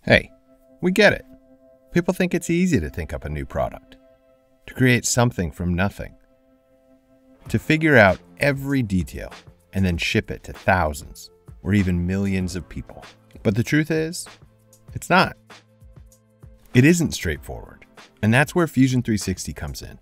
Hey, we get it. People think it's easy to think up a new product, to create something from nothing, to figure out every detail and then ship it to thousands or even millions of people. But the truth is, it's not. It isn't straightforward, and that's where Fusion 360 comes in.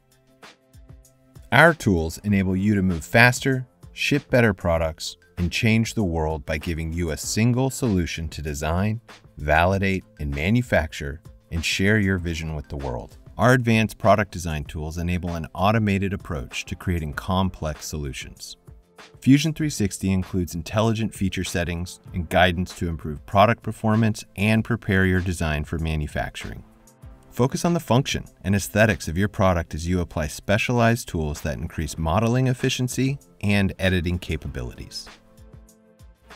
Our tools enable you to move faster, ship better products, and change the world by giving you a single solution to design, validate, and manufacture, and share your vision with the world. Our advanced product design tools enable an automated approach to creating complex solutions. Fusion 360 includes intelligent feature settings and guidance to improve product performance and prepare your design for manufacturing. Focus on the function and aesthetics of your product as you apply specialized tools that increase modeling efficiency and editing capabilities.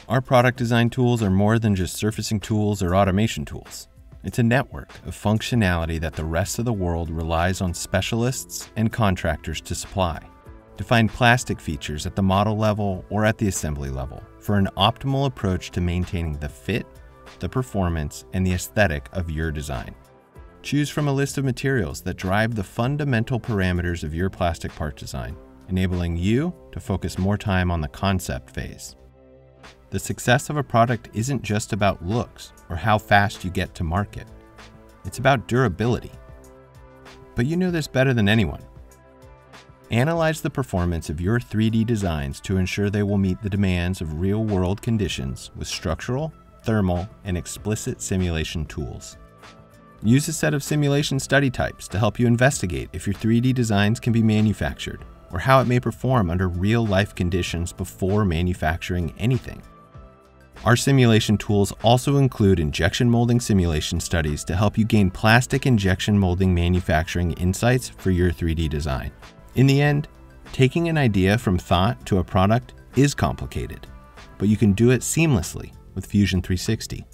Our product design tools are more than just surfacing tools or automation tools. It's a network of functionality that the rest of the world relies on specialists and contractors to supply. Define plastic features at the model level or at the assembly level for an optimal approach to maintaining the fit, the performance, and the aesthetic of your design. Choose from a list of materials that drive the fundamental parameters of your plastic part design, enabling you to focus more time on the concept phase. The success of a product isn't just about looks or how fast you get to market. It's about durability. But you know this better than anyone. Analyze the performance of your 3D designs to ensure they will meet the demands of real-world conditions with structural, thermal, and explicit simulation tools. Use a set of simulation study types to help you investigate if your 3D designs can be manufactured or how it may perform under real-life conditions before manufacturing anything. Our simulation tools also include injection molding simulation studies to help you gain plastic injection molding manufacturing insights for your 3D design. In the end, taking an idea from thought to a product is complicated, but you can do it seamlessly with Fusion 360.